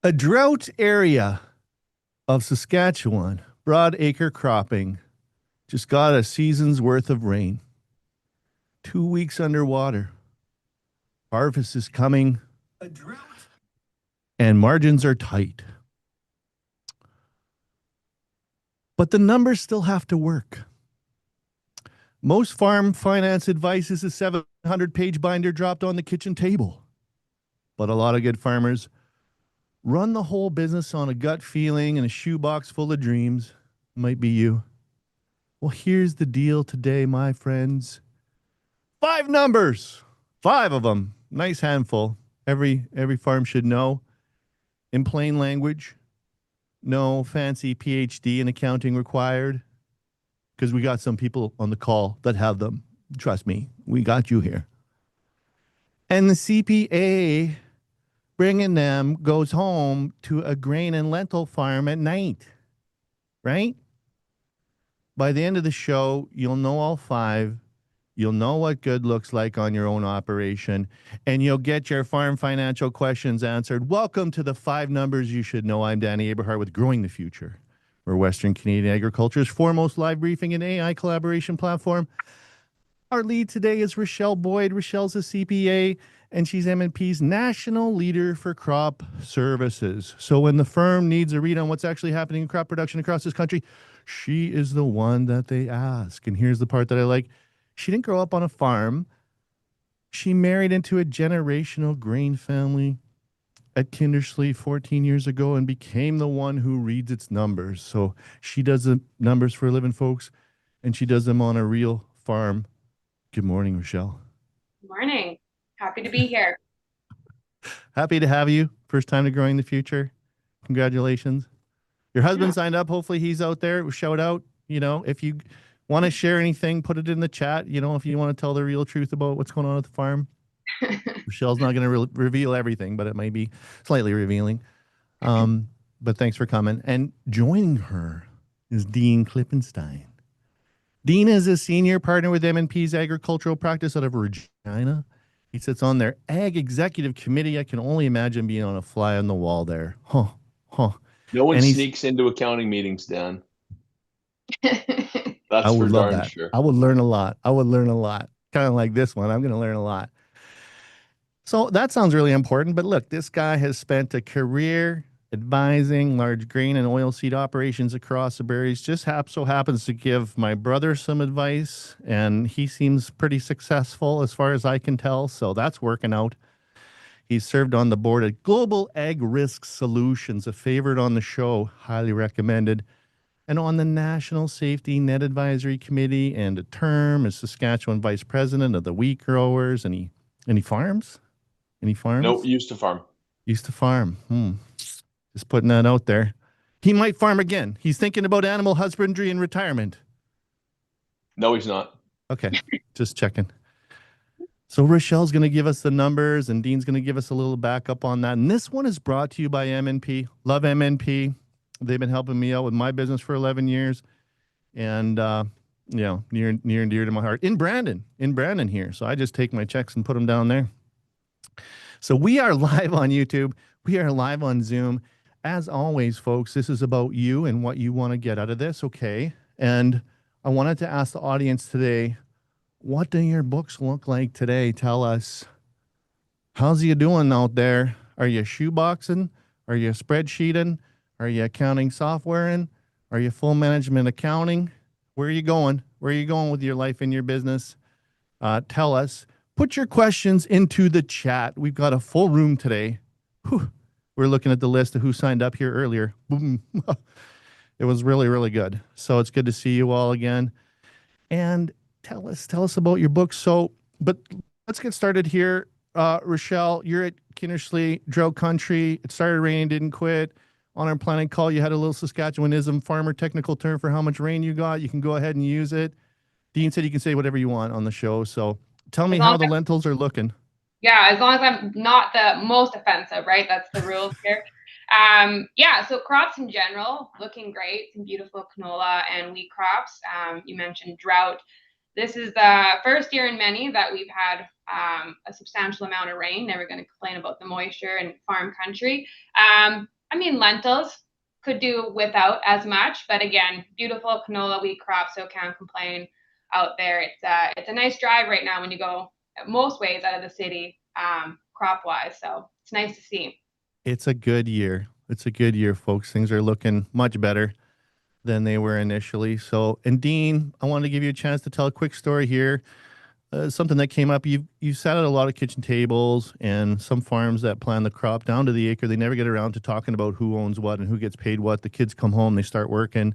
A drought area of Saskatchewan, broad acre cropping, just got a season's worth of rain. 2 weeks underwater. Harvest is coming. A drought. And margins are tight. But the numbers still have to work. Most farm finance advice is a 700-page binder dropped on the kitchen table. But a lot of good farmers run the whole business on a gut feeling and a shoebox full of dreams. Might be you. Well, here's the deal today, my friends. 5 numbers. 5 of them. Nice handful. Every farm should know. In plain language. No fancy PhD in accounting required. Because we got some people on the call that have them. Trust me, we got you here. And the CPA bringing them goes home to a grain and lentil farm at night. Right? By the end of the show, you'll know all 5. You'll know what good looks like on your own operation, and you'll get your farm financial questions answered. Welcome to the 5 numbers you should know. I'm Danny Aberhart with Growing the Future. We're Western Canadian Agriculture's foremost live briefing and AI collaboration platform. Our lead today is Richelle Boyd. Richelle's a CPA, and she's M&P's national leader for crop services. So when the firm needs a read on what's actually happening in crop production across this country, she is the one that they ask. And here's the part that I like. She didn't grow up on a farm. She married into a generational grain family at Kindersley 14 years ago and became the one who reads its numbers. So she does the numbers for a living, folks, and she does them on a real farm. Good morning, Richelle. Morning. Happy to be here. Happy to have you. First time to Growing the Future. Congratulations. Your husband Yeah. signed up. Hopefully he's out there. Shout out. If you want to share anything, put it in the chat. If you want to tell the real truth about what's going on at the farm. Michelle's not going to reveal everything, but it might be slightly revealing. But thanks for coming. And joining her is Dean Klippenstine. Dean is a senior partner with M&P's agricultural practice out of Regina. He sits on their ag executive committee. I can only imagine being on a fly on the wall there. Huh. No one And sneaks into accounting meetings, Dan. I That's for would love darn that. sure. I would learn a lot. Kind of like this one. I'm going to learn a lot. So that sounds really important. But look, this guy has spent a career advising large grain and oilseed operations across the prairies. Just so happens to give my brother some advice, and he seems pretty successful as far as I can tell. So that's working out. He's served on the board at Global Ag Risk Solutions, a favorite on the show, highly recommended, and on the National Safety Net Advisory Committee, and a term as Saskatchewan Vice President of the Wheat Growers. Any farms? Any farms? No, used to farm. Used to farm. Just putting that out there. He might farm again. He's thinking about animal husbandry and retirement. No, he's not. Okay, just checking. So Rochelle's going to give us the numbers, and Dean's going to give us a little backup on that. And this one is brought to you by M&P. Love M&P. They've been helping me out with my business for 11 years. And, near and dear to my heart. In Brandon here. So I just take my checks and put them down there. So we are live on YouTube. We are live on Zoom. As always, folks, this is about you and what you want to get out of this, okay? And I wanted to ask the audience today, what do your books look like today? Tell us. How's you doing out there? Are you shoeboxing? Are you spreadsheeting? Are you accounting softwareing? Are you full management accounting? Where are you going? Where are you going with your life and your business? Tell us. Put your questions into the chat. We've got a full room today. Whew. We're looking at the list of who signed up here earlier. Boom. It was really, really good. So it's good to see you all again. And tell us about your books. But let's get started here. Richelle, you're at Kindersley, drought country. It started raining, didn't quit. On our planning call, you had a little Saskatchewanism farmer technical term for how much rain you got. You can go ahead and use it. Dean said you can say whatever you want on the show. So tell me how the lentils are looking. Yeah, as long as I'm not the most offensive, right? That's the rules here. So crops in general, looking great. Some beautiful canola and wheat crops. You mentioned drought. This is the first year in many that we've had a substantial amount of rain. Never going to complain about the moisture in farm country. I mean, lentils could do without as much, but again, beautiful canola wheat crop, so can't complain out there. It's a nice drive right now when you go most ways out of the city, crop wise. So it's nice to see. It's a good year. It's a good year, folks. Things are looking much better than they were initially. So, and Dean, I wanted to give you a chance to tell a quick story here. Something that came up. You sat at a lot of kitchen tables, and some farms that plan the crop down to the acre, they never get around to talking about who owns what and who gets paid what. The kids come home, they start working,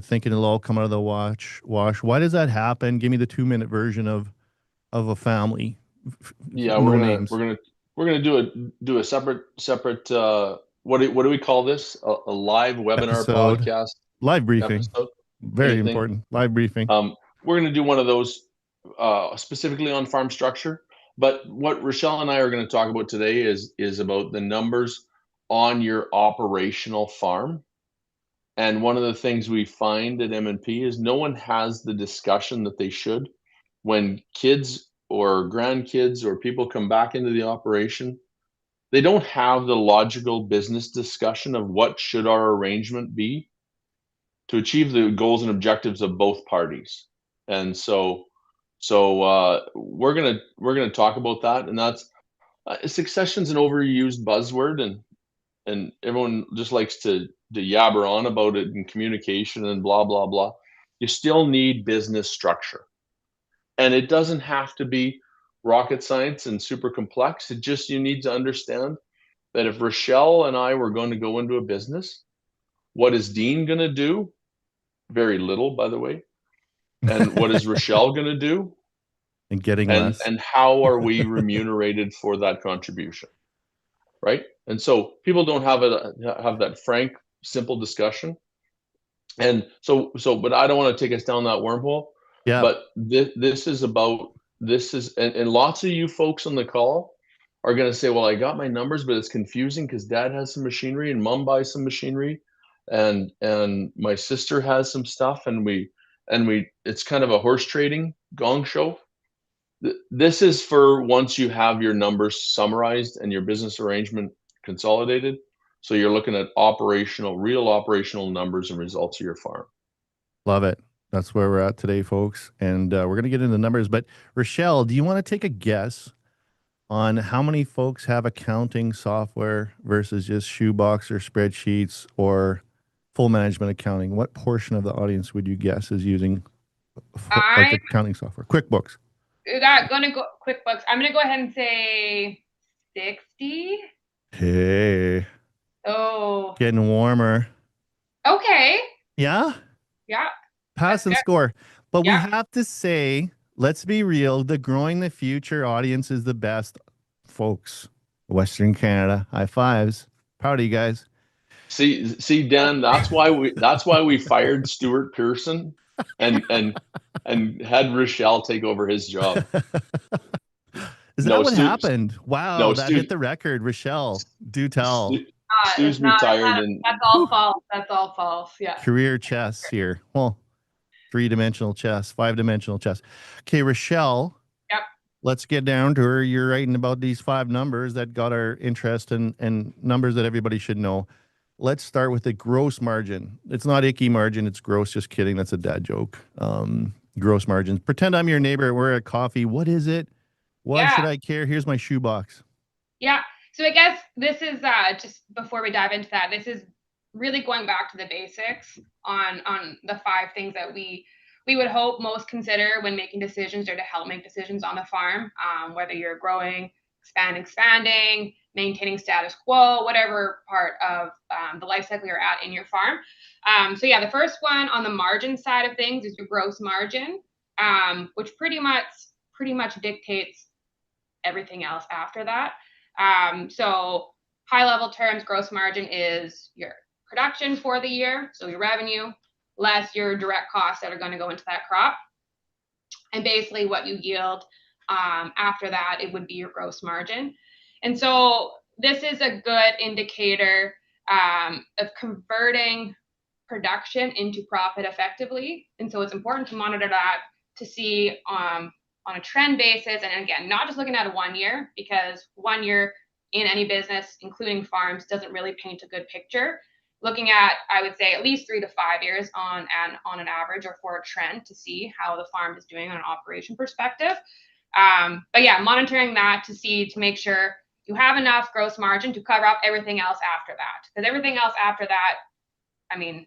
thinking it'll all come out of the wash. Why does that happen? Give me the 2-minute version of a family. Yeah, No names. we're gonna do a separate what do we call this? A live webinar Episode. podcast Live briefing. episode. Very Anything. important. Live briefing. We're gonna do one of those specifically on farm structure. But what Richelle and I are going to talk about today is about the numbers on your operational farm. And one of the things we find at M&P is no one has the discussion that they should when kids or grandkids or people come back into the operation. They don't have the logical business discussion of what should our arrangement be to achieve the goals and objectives of both parties. And so we're gonna talk about that, and that's succession's an overused buzzword, and everyone just likes to yabber on about it in communication and blah blah blah. You still need business structure, and it doesn't have to be rocket science and super complex. It just, you need to understand that if Richelle and I were going to go into a business, what is Dean going to do? Very little, by the way. And what is Richelle going to do? And getting less. And how are we remunerated for that contribution? Right? And so people don't have that frank, simple discussion. And so, but I don't want to take us down that wormhole. Yeah. But this is, and lots of you folks on the call are going to say, well, I got my numbers, but it's confusing because dad has some machinery and mom buys some machinery, and my sister has some stuff, and it's kind of a horse trading gong show. This is for once you have your numbers summarized and your business arrangement consolidated. So you're looking at real operational numbers and results of your farm. Love it. That's where we're at today, folks. And we're going to get into numbers. But Richelle, do you want to take a guess on how many folks have accounting software versus just shoebox or spreadsheets or full management accounting? What portion of the audience would you guess is using like accounting software? QuickBooks. Gonna go QuickBooks. I'm gonna go ahead and say 60. Hey. Oh. Getting warmer. Okay. Yeah? Yeah. Pass and score. But we have to say, let's be real, the Growing the Future audience is the best. Folks, Western Canada, high fives. Proud of you guys. See, Dan, that's why we fired Stuart Pearson and had Richelle take over his job. Is that what happened? Wow, no, that hit the record. Richelle, do tell. Stu's retired, and that's all false. That's all false. Yeah. Career chess here. Well, 3-dimensional chess, 5-dimensional chess. Okay, Richelle. Yep. Let's get down to her. You're writing about these 5 numbers that got our interest and numbers that everybody should know. Let's start with the gross margin. It's not icky margin. It's gross. Just kidding. That's a dad joke. Gross margins. Pretend I'm your neighbor. We're at coffee. What is it? Why should I care? Here's my shoebox. Yeah. So I guess this is just before we dive into that, this is really going back to the basics on the 5 things that we would hope most consider when making decisions or to help make decisions on the farm, whether you're growing, expanding, maintaining status quo, whatever part of the life cycle you're at in your farm. So yeah, the first one on the margin side of things is your gross margin, which pretty much dictates everything else after that. So high level terms, gross margin is your production for the year, so your revenue less your direct costs that are going to go into that crop, and basically what you yield after that, it would be your gross margin. And so this is a good indicator of converting production into profit effectively. And so it's important to monitor that to see on a trend basis, and again, not just looking at a 1 year, because 1 year in any business, including farms, doesn't really paint a good picture. Looking at, I would say, at least 3 to 5 years on an average, or for a trend, to see how the farm is doing on an operation perspective. But yeah, monitoring that to make sure you have enough gross margin to cover up everything else after that. Because everything else after that, I mean,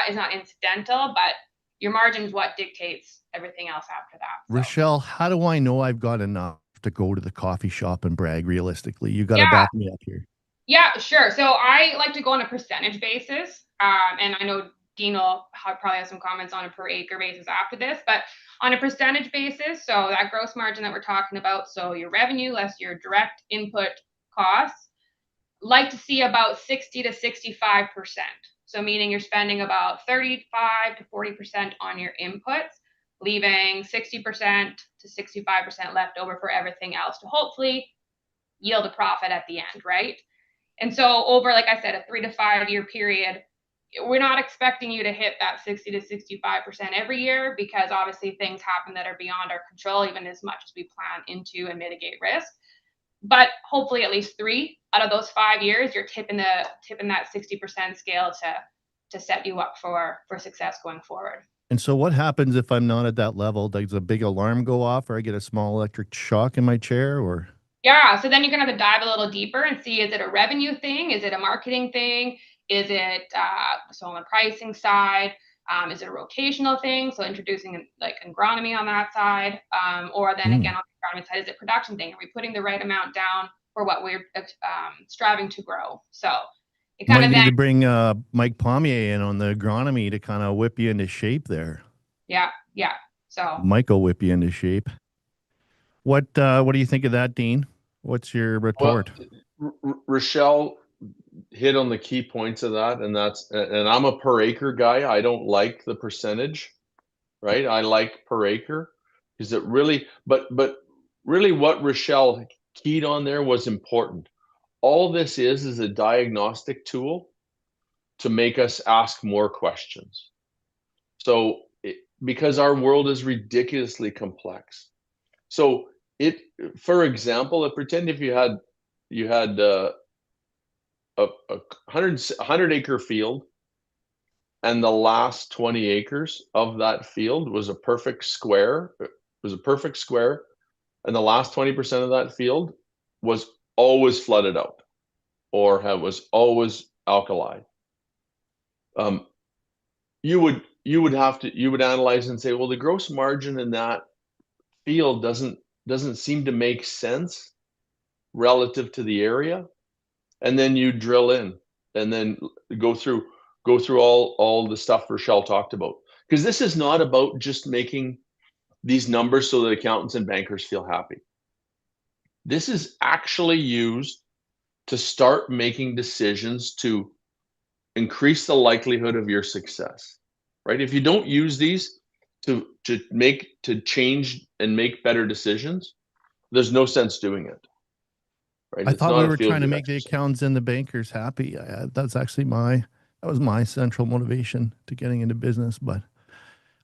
is not incidental, but your margin is what dictates everything else after that. So. Richelle, how do I know I've got enough to go to the coffee shop and brag realistically? You got to Yeah. back me up here. Yeah, sure. So I like to go on a percentage basis. And I know Dean will probably have some comments on a per acre basis after this, but on a percentage basis, so that gross margin that we're talking about, so your revenue less your direct input costs, like to see about 60 to 65%. So meaning you're spending about 35 to 40% on your inputs, leaving 60% to 65% left over for everything else to hopefully yield a profit at the end, right? And so over, like I said, a 3 to 5 year period, we're not expecting you to hit that 60 to 65% every year, because obviously things happen that are beyond our control, even as much as we plan into and mitigate risk. But hopefully at least 3 out of those 5 years, you're tipping that 60% scale to set you up for success going forward. And so what happens if I'm not at that level? Does a big alarm go off, or I get a small electric shock in my chair, or? Yeah, so then you're going to have to dive a little deeper and see, is it a revenue thing? Is it a marketing thing? Is it so on the pricing side? Is it a rotational thing? So introducing like agronomy on that side, or then again on the agronomy side, is it production thing? Are we putting the right amount down for what we're striving to grow? So it kind of need to bring Mike Pommier in on the agronomy to kind of whip you into shape there. Yeah. So Mike will whip you into shape. What do you think of that, Dean? What's your retort? Well, Richelle hit on the key points of that, and I'm a per acre guy. I don't like the percentage, right? I like per acre. Is it really? But really, what Richelle keyed on there was important. All this is a diagnostic tool to make us ask more questions. So, because our world is ridiculously complex. So for example, pretend if you had a 100 acre field, and the last 20 acres of that field was a perfect square. It was a perfect square, and the last 20% of that field was always flooded out, or was always alkali. You would analyze and say, well, the gross margin in that field doesn't seem to make sense relative to the area. And then you drill in and then go through all the stuff Richelle talked about. Because this is not about just making these numbers so that accountants and bankers feel happy. This is actually used to start making decisions to increase the likelihood of your success, right? If you don't use these to change and make better decisions, there's no sense doing it. Right? I thought we were trying to make the accountants and the bankers happy. That's actually that was my central motivation to getting into business. But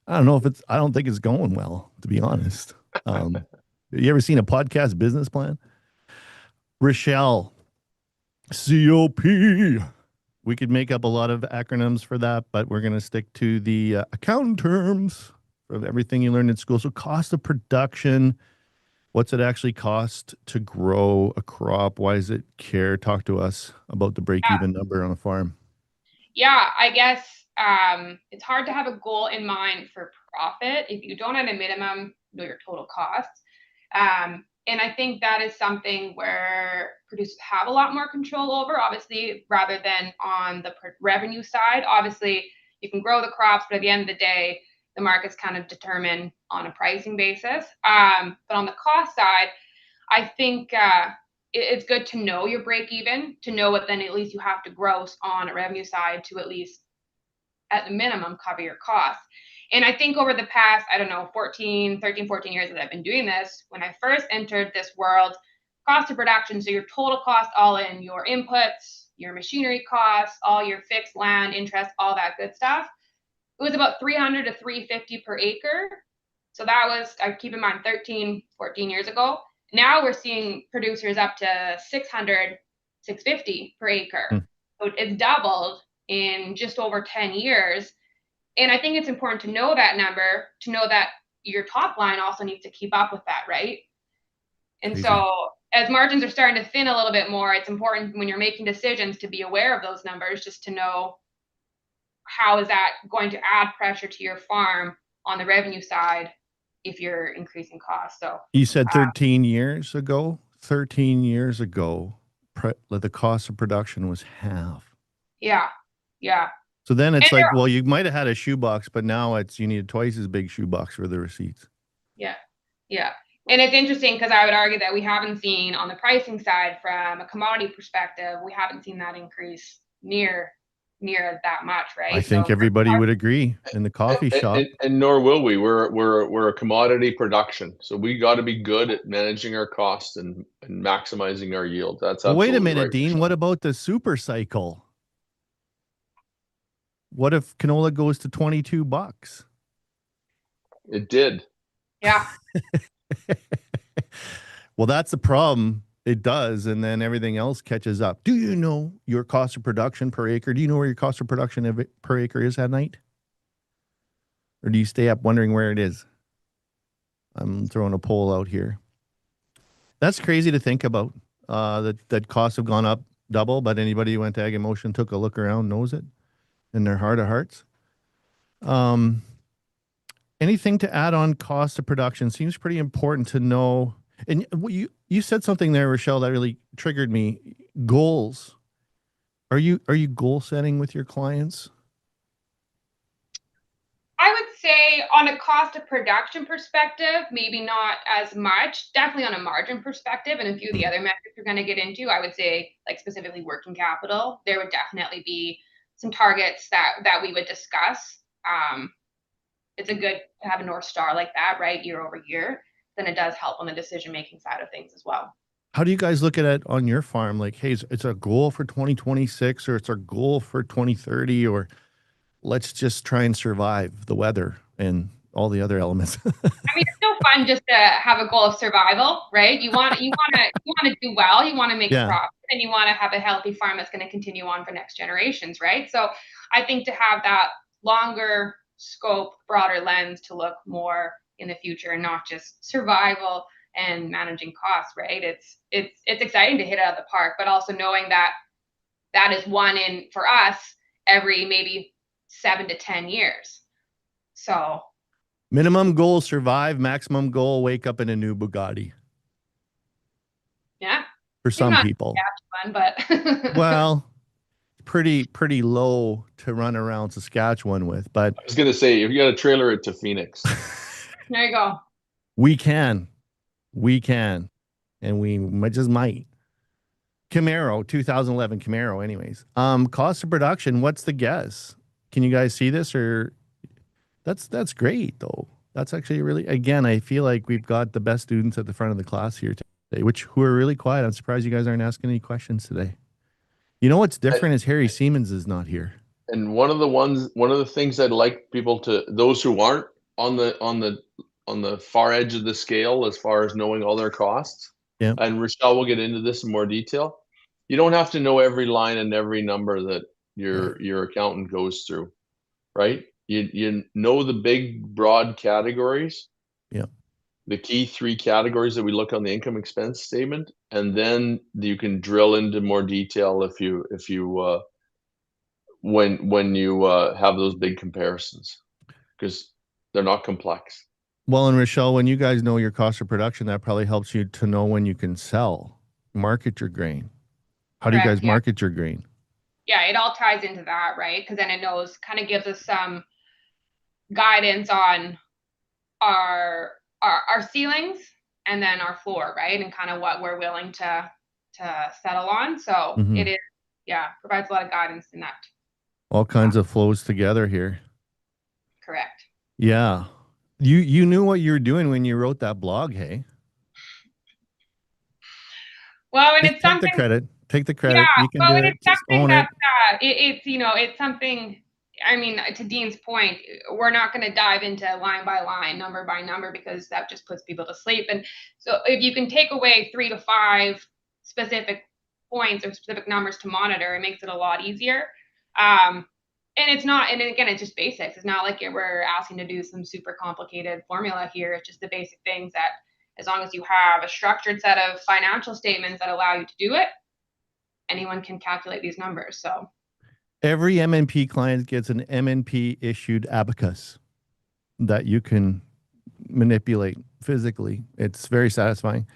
I don't know I don't think it's going well, to be honest. You ever seen a podcast business plan? Richelle, COP. We could make up a lot of acronyms for that, but we're going to stick to the accounting terms of everything you learned in school. So cost of production. What's it actually cost to grow a crop? Why does it care? Talk to us about the break-even number on a farm. Yeah, I guess it's hard to have a goal in mind for profit if you don't at a minimum know your total costs. And I think that is something where producers have a lot more control over, obviously, rather than on the revenue side. Obviously, you can grow the crops, but at the end of the day, the market's kind of determined on a pricing basis. But on the cost side, I think it's good to know your break even, to know what then at least you have to gross on a revenue side to at least, at the minimum, cover your costs. And I think over the past, 13, 14 years that I've been doing this, when I first entered this world, cost of production, so your total cost all in, your inputs, your machinery costs, all your fixed land, interest, all that good stuff, it was about $300 to $350 per acre. So that was, I keep in mind, 13, 14 years ago. now we're seeing producers up to 600, 650 per acre. Hmm. So it's doubled in just over 10 years. And I think it's important to know that number, to know that your top line also needs to keep up with that, right? And Crazy. so as margins are starting to thin a little bit more, it's important when you're making decisions to be aware of those numbers, just to know how is that going to add pressure to your farm on the revenue side if you're increasing costs. So You said 13 years ago, 13 years ago, the cost of production was half. yeah. So then it's And like, well, you might have had a shoebox, but now you need twice as big shoebox for the receipts. Yeah. And it's interesting because I would argue that we haven't seen on the pricing side from a commodity perspective, we haven't seen that increase near that much, right? I think everybody would agree in the coffee shop. And nor will we. We're a commodity production, so we got to be good at managing our costs and maximizing our yield. That's Well, wait a absolutely minute, right, Dean. Michelle. What about the super cycle? What if canola goes to $22? It did. Yeah. Well, that's the problem. It does, and then everything else catches up. Do you know your cost of production per acre? Do you know where your cost of production per acre is at night? Or do you stay up wondering where it is? I'm throwing a poll out here. That's crazy to think about. That costs have gone up double, but anybody who went to Ag in Motion, took a look around, knows it in their heart of hearts. Anything to add on cost of production? Seems pretty important to know. And you said something there, Richelle, that really triggered me. Goals. Are you goal setting with your clients? I would say on a cost of production perspective, maybe not as much, definitely on a margin perspective and a few of the other metrics we're going to get into. I would say, like specifically working capital, there would definitely be some targets that we would discuss. It's a good to have a North Star like that, right? Year over year, then it does help on the decision-making side of things as well. How do you guys look at it on your farm? Like, hey, it's a goal for 2026 or it's a goal for 2030, or let's just try and survive the weather and all the other elements. I mean, it's so fun just to have a goal of survival, right? You want to do well, you want to make a profit, and you want to have a healthy farm that's going to continue on for next generations, right? So I think to have that longer scope, broader lens to look more in the future and not just survival and managing costs, right? It's exciting to hit it out of the park, but also knowing that that is one in for us every maybe 7 to 10 years. So minimum goal, survive. Maximum goal, wake up in a new Bugatti. Yeah. For some people. Fun, but well, pretty low to run around Saskatchewan with. But I was going to say, if you got to trailer it to Phoenix. There you go. We can. And we just might. Camaro, 2011 Camaro anyways. Cost of production, what's the guess? Can you guys see this? Or that's great though. That's actually really, again, I feel like we've got the best students at the front of the class here today, who are really quiet. I'm surprised you guys aren't asking any questions today. You know what's different is Harry Siemens is not here. And one of the things I'd like people to, those who aren't on the far edge of the scale as far as knowing all their costs. Yeah. And Richelle will get into this in more detail. You don't have to know every line and every number that your accountant goes through, right? You know the big broad categories. Yeah. The key 3 categories that we look on the income expense statement, and then you can drill into more detail if you when you have those big comparisons, because they're not complex. Well, and Richelle, when you guys know your cost of production, that probably helps you to know when you can sell, market your grain. How do you guys market your grain? Yeah, it all ties into that, right? Because then it kind of gives us some guidance on our ceilings and then our floor, right? And kind of what we're willing to settle on. So it is, provides a lot of guidance in that. All kinds of flows together here. Correct. Yeah. You knew what you were doing when you wrote that blog, hey? Well, and it's something. Take the credit. Yeah, you can do it. Just own it. It's something. I mean, to Dean's point, we're not going to dive into line by line, number by number, because that just puts people to sleep. And so if you can take away 3 to 5 specific points or specific numbers to monitor, it makes it a lot easier. And it's not, and again, it's just basics. It's not like we're asking to do some super complicated formula here. It's just the basic things that, as long as you have a structured set of financial statements that allow you to do it, anyone can calculate these numbers. So every MNP client gets an MNP issued abacus that you can manipulate physically. It's very satisfying.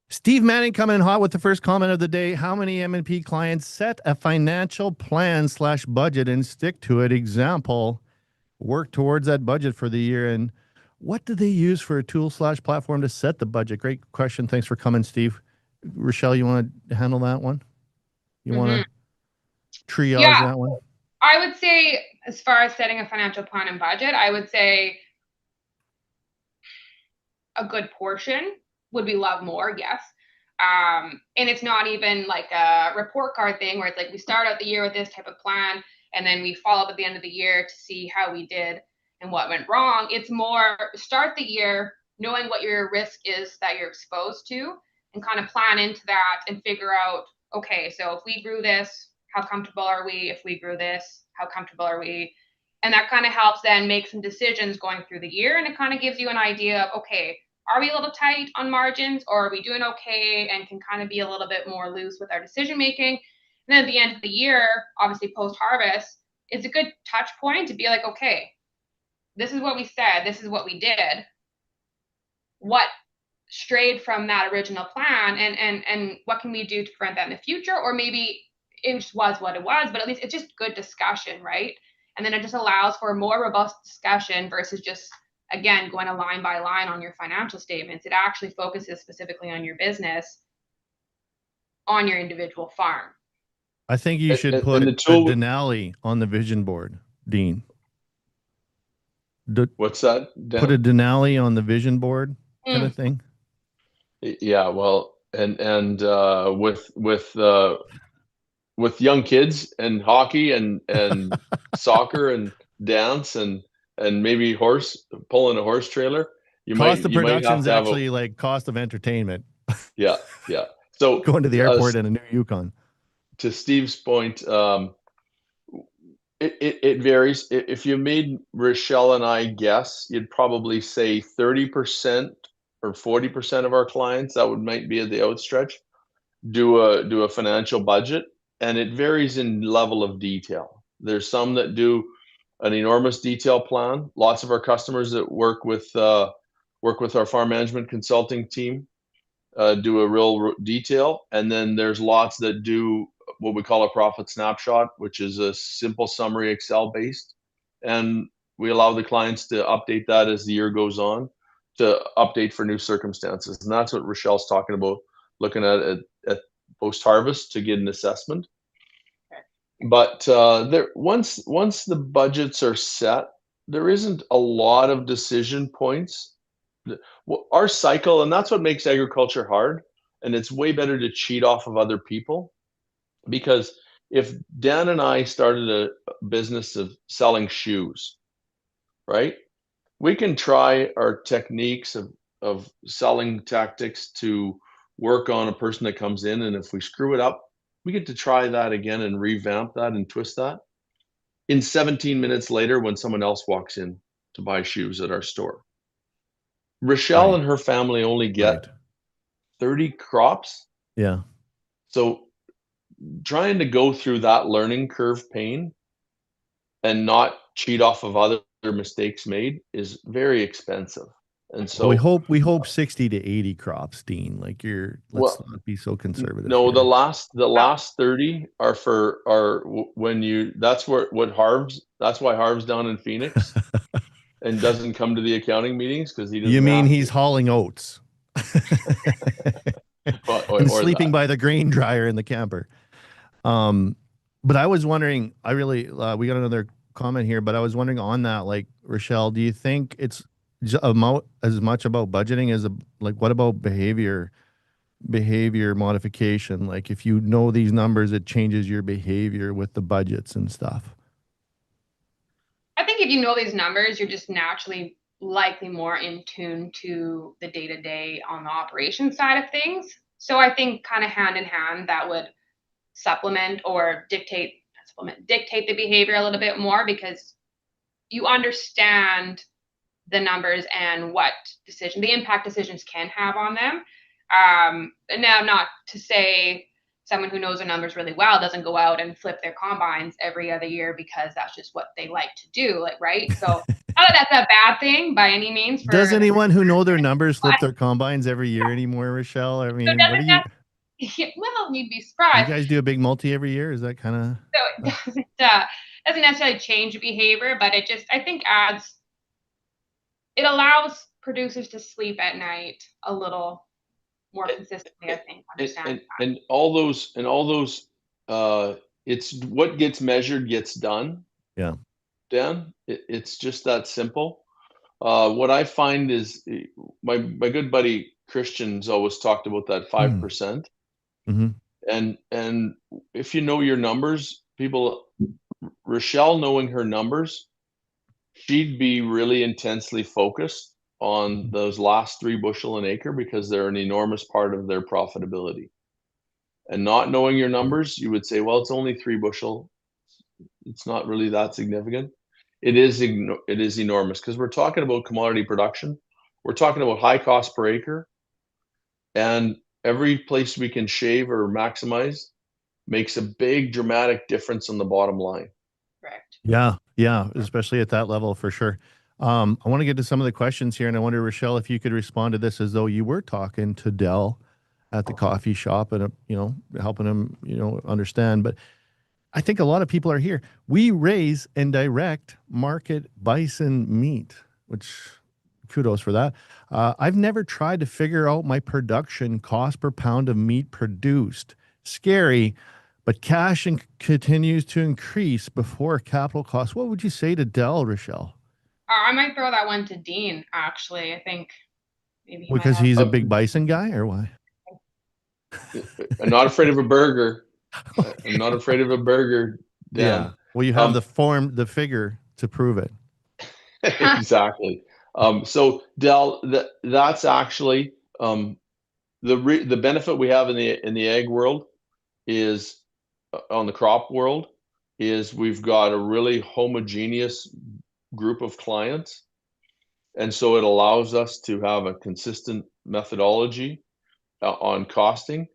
Steve Manning coming in hot with the first comment of the day. How many MNP clients set a financial plan / budget and stick to it? Example, work towards that budget for the year. And what do they use for a tool / platform to set the budget? Great question. Thanks for coming, Steve. Richelle, you want to handle that one? You want to triage that one? I would say, as far as setting a financial plan and budget, I would say a good portion would be love more, yes. And it's not even like a report card thing where it's like we start out the year with this type of plan and then we follow up at the end of the year to see how we did and what went wrong. It's more start the year knowing what your risk is that you're exposed to and kind of plan into that and figure out, okay, so if we grew this, how comfortable are we? If we grew this, how comfortable are we? And that kind of helps then make some decisions going through the year. And it kind of gives you an idea of, okay, are we a little tight on margins, or are we doing okay and can kind of be a little bit more loose with our decision making? And then at the end of the year, obviously post harvest, it's a good touch point to be like, okay, this is what we said, this is what we did. What strayed from that original plan, and what can we do to prevent that in the future? Or maybe it just was what it was, but at least it's just good discussion, right? And then it just allows for a more robust discussion versus just, again, going a line by line on your financial statements. It actually focuses specifically on your business, on your individual farm. I think you should put a Denali on the vision board, Dean. What's that? Put a Denali on the vision board kind of thing. Yeah, well, and with young kids and hockey and soccer and dance and maybe pulling a horse trailer, cost of production is actually like cost of entertainment. Yeah. So going to the airport in a new Yukon. To Steve's point, it varies. If you made Richelle and I guess, you'd probably say 30% or 40% of our clients, that might be at the outstretch, do a financial budget, and it varies in level of detail. There's some that do an enormous detail plan. Lots of our customers that work with our farm management consulting team do a real detail, and then there's lots that do what we call a profit snapshot, which is a simple summary Excel based, and we allow the clients to update that as the year goes on, to update for new circumstances. And that's what Richelle's talking about, looking at post harvest to get an assessment. But once the budgets are set, there isn't a lot of decision points. Our cycle, and that's what makes agriculture hard, and it's way better to cheat off of other people, because if Dan and I started a business of selling shoes, right, we can try our techniques of selling tactics to work on a person that comes in, and if we screw it up, we get to try that again and revamp that and twist that. In 17 minutes later, when someone else walks in to buy shoes at our store, Richelle and her family only get 30 crops. Yeah. So trying to go through that learning curve pain and not cheat off of other mistakes made is very expensive. And so we hope 60 to 80 crops, Dean. Like let's not be so conservative. No, here. the last 30 are that's why Harv's down in Phoenix and doesn't come to the accounting meetings, because he doesn't. You mean he's hauling oats and sleeping by the grain dryer in the camper. But I was wondering, we got another comment here, but I was wondering on that, like, Richelle, do you think it's as much about budgeting as what about behavior modification? Like, if you know these numbers, it changes your behavior with the budgets and stuff. think if you know these numbers, you're just naturally likely more in tune to the day-to-day on the operation side of things. So I think kind of hand in hand, that would supplement or dictate the behavior a little bit more, because you understand the numbers and what the impact decisions can have on them. And now, not to say someone who knows their numbers really well doesn't go out and flip their combines every other year because that's just what they like to do, like, right? So not that that's a bad thing by any means. Does anyone who know their numbers flip their combines every year anymore, Richelle? I mean, what do you? Well, you'd be You surprised. guys do a big multi every year? Is that kind of? So it doesn't necessarily change behavior, but it just, I think, it allows producers to sleep at night a little more consistently, I think. Understand and all those it's what gets measured gets done. Yeah. Dan, it's just that simple. What I find is my good buddy Christian's always talked about that 5%. Mm-hmm. And if you know your numbers, Richelle knowing her numbers, she'd be really intensely focused on those last 3 bushel an acre because they're an enormous part of their profitability. And not knowing your numbers, you would say, well, it's only 3 bushel. It's not really that significant. It is enormous because we're talking about commodity production. We're talking about high cost per acre. And every place we can shave or maximize makes a big dramatic difference on the bottom line. Correct. Yeah, especially at that level for sure. I want to get to some of the questions here, and I wonder, Richelle, if you could respond to this as though you were talking to Del at the coffee shop and helping him understand. But I think a lot of people are here. We raise and direct market bison meat, which kudos for that. I've never tried to figure out my production cost per pound of meat produced. Scary. But cash continues to increase before capital costs. What would you say to Del, Richelle? I might throw that one to Dean, actually. I think maybe because he's a big bison guy, or why? I'm not afraid of a burger. I'm not afraid of a burger, Dan. Yeah. Well, you have the figure to prove it. Exactly. So Del, that's actually the benefit we have in the egg world is on the crop world is we've got a really homogeneous group of clients, and so it allows us to have a consistent methodology on costing.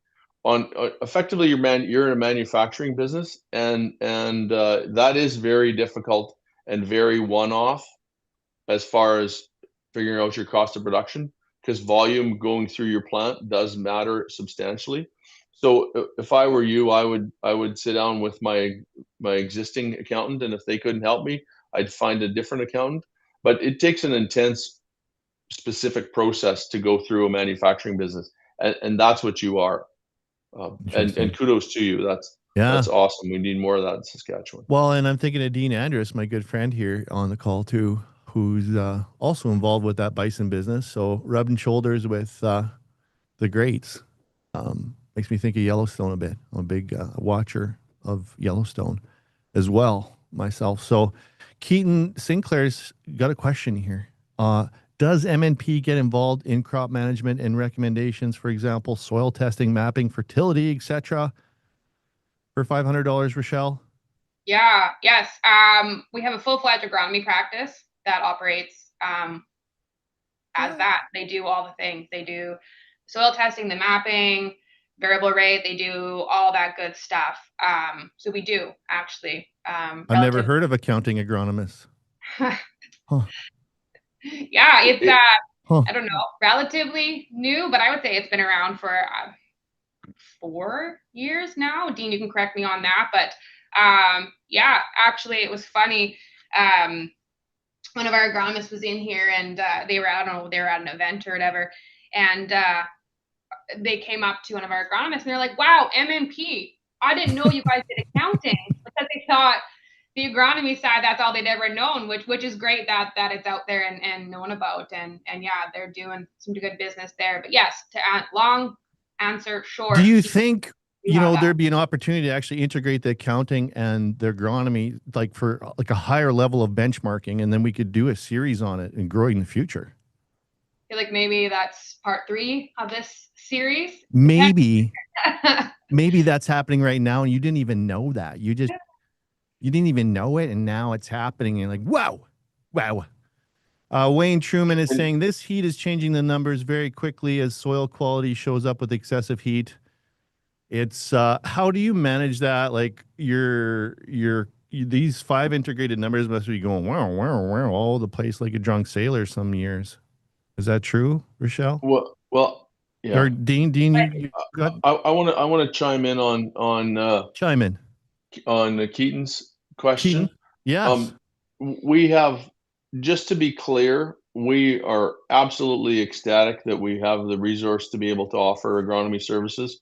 On effectively, you're in a manufacturing business, and that is very difficult and very one-off as far as figuring out your cost of production, because volume going through your plant does matter substantially. So if I were you, I would sit down with my existing accountant, and if they couldn't help me, I'd find a different accountant. But it takes an intense, specific process to go through a manufacturing business, and that's what you are. And kudos to you. That's awesome. We need more of that in Saskatchewan. Well, and I'm thinking of Dean Andrus, my good friend here on the call too, who's also involved with that bison business. So rubbing shoulders with the greats. Makes me think of Yellowstone a bit. I'm a big watcher of Yellowstone as well myself. So Keaton Sinclair's got a question here. Does MNP get involved in crop management and recommendations, for example, soil testing, mapping, fertility, etc., for $500, Richelle? Yeah, yes. We have a full-fledged agronomy practice that operates as that. They do all the things. They do soil testing, the mapping, variable rate. They do all that good stuff. So we do, actually. I've never heard of accounting agronomists. Yeah, it's I don't know, relatively new, but I would say it's been around for 4 years now. Dean, you can correct me on that, but yeah, actually, it was funny. One of our agronomists was in here, and they were, I don't know, they were at an event or whatever, and they came up to one of our agronomists, and they're like, "Wow, MNP! I didn't know you guys did accounting," because they thought the agronomy side, that's all they'd ever known, which is great that it's out there and known about, and yeah, they're doing some good business there. But yes, to long answer short. Do you think you have know, that. there'd be an opportunity to actually integrate the accounting and the agronomy, like for like a higher level of benchmarking, and then we could do a series on it and grow in the future. I feel like maybe that's part 3 of this series. Maybe that's happening right now, and you didn't even know that. You didn't even know it, and now it's happening. And like, wow. Wayne Truman is saying this heat is changing the numbers very quickly as soil quality shows up with excessive heat. It's how do you manage that? Like these 5 integrated numbers must be going wow all over the place like a drunk sailor some years. Is that true, Richelle? Well, yeah. Or Dean, you got I want to chime in on chime in. Keaton's question. Keaton? Yes. We have, just to be clear, we are absolutely ecstatic that we have the resource to be able to offer agronomy services.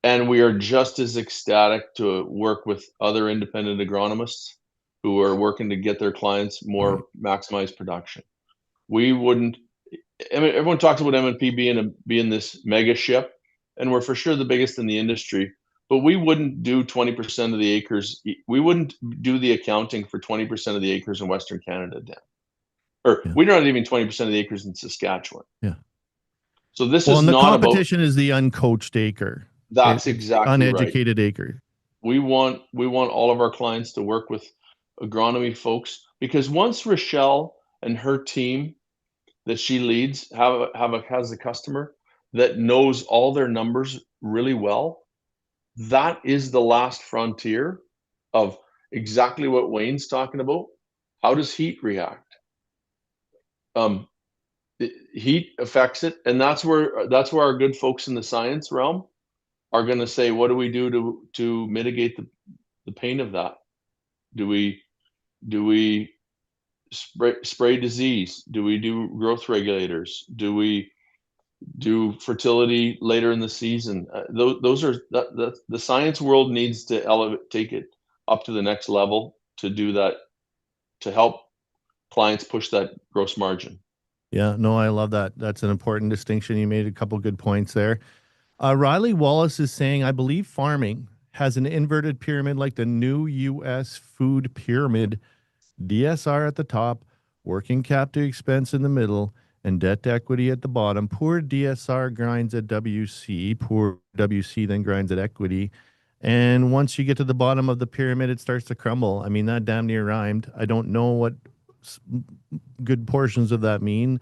And we are just as ecstatic to work with other independent agronomists who are working to get their clients more maximized production. We wouldn't, I mean, everyone talks about M&P being this mega ship, and we're for sure the biggest in the industry, but we wouldn't do 20% of the acres. We wouldn't do the accounting for 20% of the acres in Western Canada, Dan. Or we're not even 20% of the acres in Saskatchewan. Yeah. So this well, is and the not competition is the uncoached acre. That's exactly uneducated right. acre. We want all of our clients to work with agronomy folks, because once Richelle and her team that she leads has a customer that knows all their numbers really well, that is the last frontier of exactly what Wayne's talking about. How does heat react? Heat affects it, and that's where our good folks in the science realm are going to say, what do we do to mitigate the pain of that? Do we spray disease? Do we do growth regulators? Do we do fertility later in the season? Those are the science world needs to take it up to the next level to do that, to help clients push that gross margin. Yeah, no, I love that. That's an important distinction. You made a couple good points there. Riley Wallace is saying, I believe farming has an inverted pyramid like the new U.S. food pyramid. DSR at the top, working cap to expense in the middle, and debt to equity at the bottom. Poor DSR grinds at WC. Poor WC then grinds at equity. And once you get to the bottom of the pyramid, it starts to crumble. I mean, that damn near rhymed. I don't know what good portions of that mean.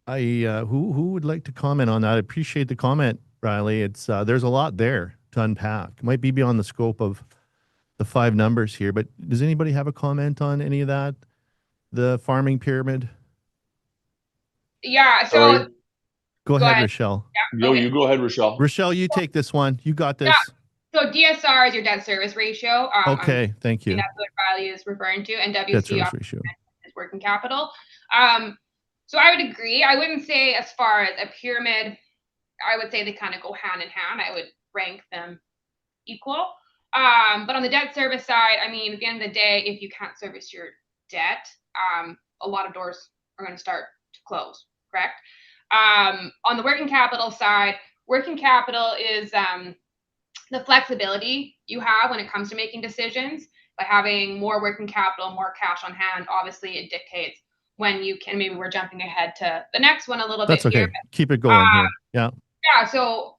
Who would like to comment on that? I appreciate the comment, Riley. It's there's a lot there to unpack. It might be beyond the scope of the 5 numbers here, but does anybody have a comment on any of that? The farming pyramid? Yeah. So go ahead, Richelle. Yeah, you go ahead, Richelle. Richelle, you take this one. You got this. Yeah. So DSR is your debt service ratio. Okay, thank you. That's what Riley is referring to, and Debt WC service ratio is working capital. So I would agree. I wouldn't say as far as a pyramid, I would say they kind of go hand in hand. I would rank them equal. But on the debt service side, I mean, at the end of the day, if you can't service your debt, a lot of doors are going to start to close, correct? On the working capital side, working capital is the flexibility you have when it comes to making decisions. By having more working capital, more cash on hand, obviously it dictates when you can. Maybe we're jumping ahead to the next one a little bit. That's okay. Keep it going here. Yeah. Yeah. So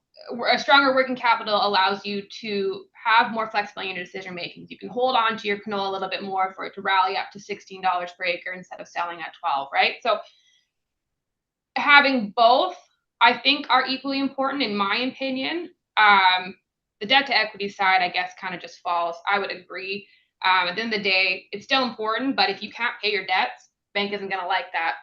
a stronger working capital allows you to have more flexibility in your decision making. You can hold on to your canola a little bit more for it to rally up to $16 per acre instead of selling at 12, right? So having both, I think, are equally important in my opinion. The debt to equity side, I guess, kind of just falls. I would agree. At the end of the day, it's still important, but if you can't pay your debts, bank isn't going to like that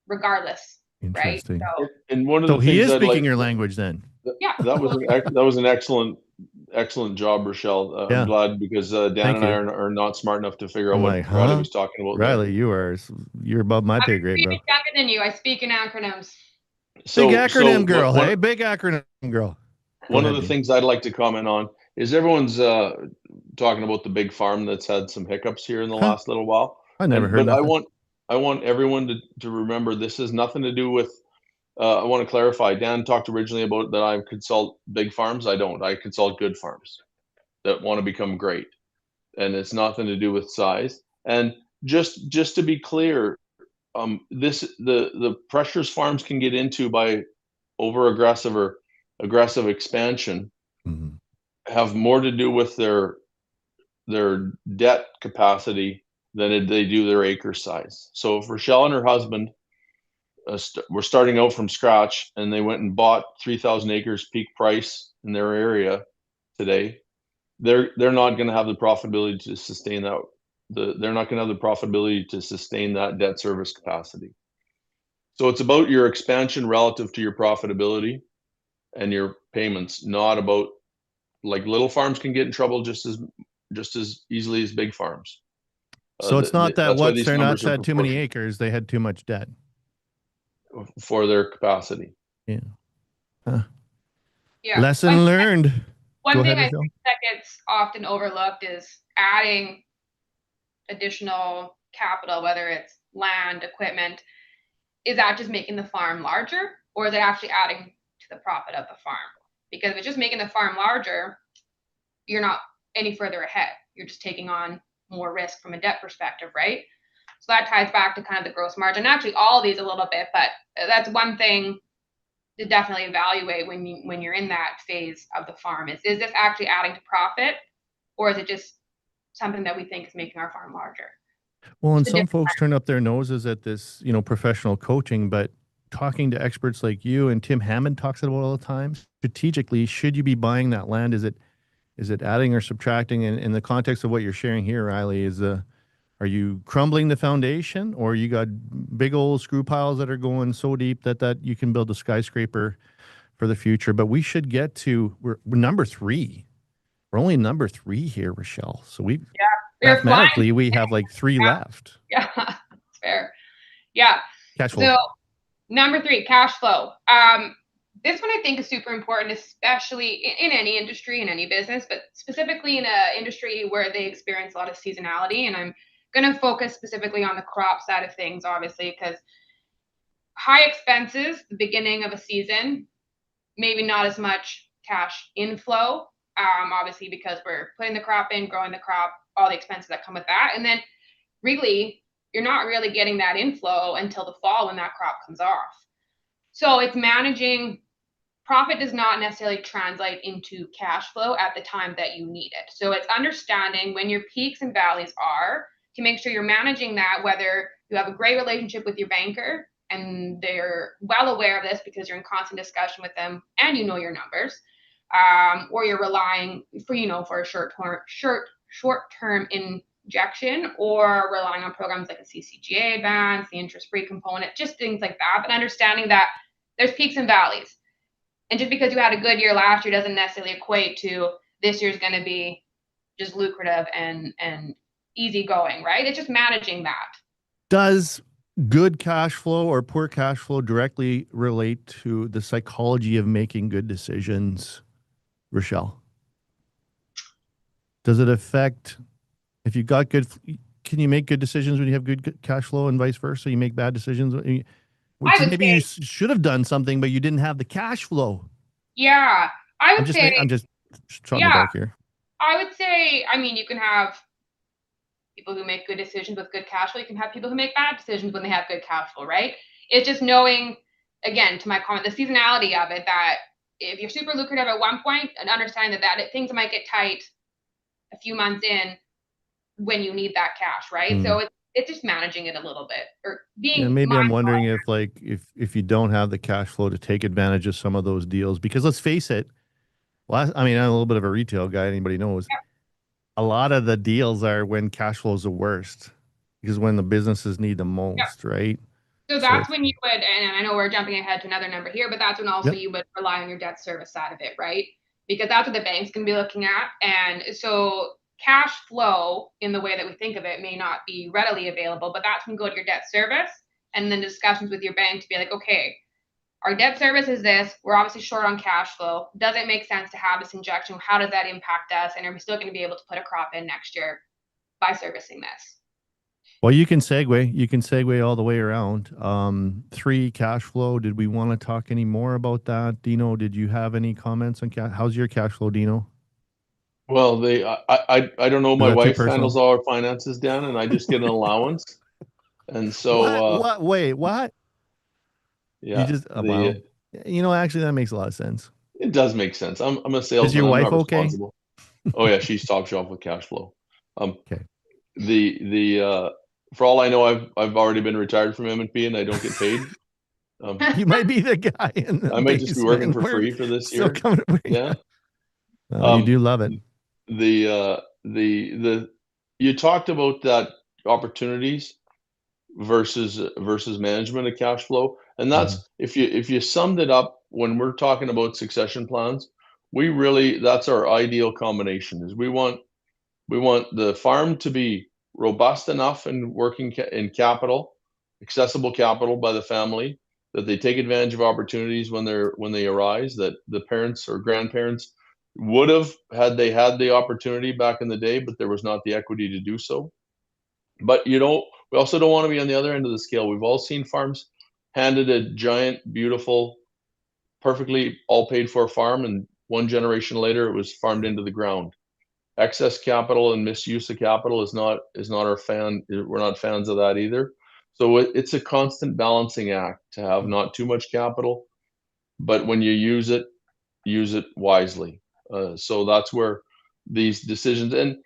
regardless. Interesting. Right? And one of the things he is I'd speaking your language then. Yeah. That was an excellent job, Richelle. I'm glad, because Dan and I are not smart enough to figure out what Riley was talking about. Riley, you're above my pay grade, bro. I'm younger than you. I speak in acronyms. Big acronym girl, hey? Big acronym girl. One of the things I'd like to comment on is everyone's talking about the big farm that's had some hiccups here in the last little while. I never heard But nothing. I want everyone to remember, this has nothing to do with I want to clarify. Dan talked originally about that I consult big farms. I don't. I consult good farms that want to become great, and it's nothing to do with size. And just to be clear, the pressures farms can get into by over aggressive or aggressive expansion Mhm. have more to do with their debt capacity than they do their acre size. So if Richelle and her husband were starting out from scratch and they went and bought 3,000 acres peak price in their area today, they're not going to have the profitability to sustain that. They're not going to have the profitability to sustain that debt service capacity. So it's about your expansion relative to your profitability and your payments, not about, like, little farms can get in trouble just as easily as big farms. So it's not that That's why once these they're not numbers are had too many proportional acres, they had too much debt. for their capacity. Yeah. Huh. Yeah. Lesson learned. One Go thing ahead, I Richelle. think that gets often overlooked is adding additional capital, whether it's land, equipment. Is that just making the farm larger, or is it actually adding to the profit of the farm? Because if it's just making the farm larger, you're not any further ahead. You're just taking on more risk from a debt perspective, right? So that ties back to kind of the gross margin. Actually, all of these a little bit, but that's one thing to definitely evaluate when you're in that phase of the farm. Is this actually adding to profit, or is it just something that we think is making our farm larger? Well, and It's a some different folks turn up their noses at this, professional coaching, but talking to experts like you and Tim Hammond talks about it all the time. Strategically, should you be buying that land? Is it adding or subtracting? In the context of what you're sharing here, Riley, are you crumbling the foundation, or you got big old screw piles that are going so deep that you can build a skyscraper for the future? But we should get to we're number 3. We're only number 3 here, Richelle. So we're mathematically we have like 3 yeah. left. Yeah, that's fair. Yeah. Cash flow. So number 3, cash flow. This one I think is super important, especially in any industry, in any business, but specifically in an industry where they experience a lot of seasonality. And I'm going to focus specifically on the crop side of things, obviously, because high expenses, the beginning of a season, maybe not as much cash inflow, obviously, because we're putting the crop in, growing the crop, all the expenses that come with that. And then really, you're not really getting that inflow until the fall when that crop comes off. So it's managing. Profit does not necessarily translate into cash flow at the time that you need it. So it's understanding when your peaks and valleys are to make sure you're managing that, whether you have a great relationship with your banker and they're well aware of this because you're in constant discussion with them and you know your numbers, or you're relying for a short-term injection, or relying on programs like a CCGA advance, the interest-free component, just things like that. But understanding that there's peaks and valleys. And just because you had a good year last year doesn't necessarily equate to this year's going to be just lucrative and easygoing, right? It's just managing that. Does good cash flow or poor cash flow directly relate to the psychology of making good decisions, Richelle? Does it affect if you got good? Can you make good decisions when you have good cash flow, and vice versa? You make bad decisions. Maybe you should have done something, but you didn't have the cash flow. Yeah, I would say. I'm just shot in the dark here. I would say, you can have people who make good decisions with good cash flow. You can have people who make bad decisions when they have good cash flow, right? It's just knowing, again, to my comment, the seasonality of it, that if you're super lucrative at one point, and understanding that things might get tight a few months in when you need that cash, right? So it's just managing it a little bit, or being. And maybe I'm wondering if you don't have the cash flow to take advantage of some of those deals, because let's face it. Well, I'm a little bit of a retail guy. Anybody knows. Yeah. A lot of the deals are when cash flow is the worst, because when the businesses need the most, right? So that's when you would, and I know we're jumping ahead to another number here, but that's when also you would rely on your debt service side of it, right? Because that's what the bank's going to be looking at. And so cash flow, in the way that we think of it, may not be readily available, but that's when you go to your debt service and then discussions with your bank to be like, okay, our debt service is this. We're obviously short on cash flow. Does it make sense to have this injection? How does that impact us? And are we still going to be able to put a crop in next year by servicing this? Well, you can segue. You can segue all the way around. 3, cash flow. Did we want to talk any more about that? Dino, did you have any comments on how's your cash flow, Dino? Well, I don't know. Is My that too wife handles personal? all our finances, Dan, and I just get an allowance. And so, What? Wait, what? You yeah, just, the well, you know, actually, that makes a lot of sense. it does make sense. I'm a Is your salesman. I'm wife not okay? responsible. Oh yeah, she's top shelf with cash flow. Um, Okay. the for all I know, I've already been retired from M&P and I don't get paid. You might be the guy in the I might just be working basement. for We're free for this still year, coming. Dan. Oh, you Um, do love it. the you talked about that opportunities versus management of cash flow, and Mhm. that's if you summed it up when we're talking about succession plans, we really that's our ideal combination. Is we want the farm to be robust enough in working in capital, accessible capital by the family, that they take advantage of opportunities when they arise, that the parents or grandparents would have had they had the opportunity back in the day, but there was not the equity to do so. But we also don't want to be on the other end of the scale. We've all seen farms handed a giant, beautiful, perfectly all paid for farm, and one generation later it was farmed into the ground. Excess capital and misuse of capital is not our fan. We're not fans of that either. So it's a constant balancing act to have not too much capital, but when you use it wisely. So that's where these decisions. And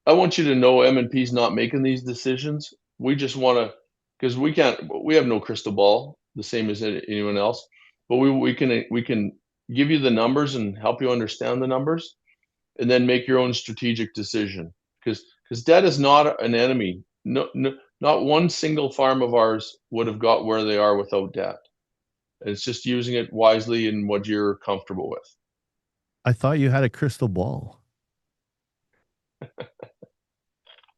I want you to know M&P's not making these decisions. We just want to, because we have no crystal ball, the same as anyone else. But we can give you the numbers and help you understand the numbers, and then make your own strategic decision. Because debt is not an enemy. No, not one single farm of ours would have got where they are without debt. It's just using it wisely in what you're comfortable with. I thought you had a crystal ball.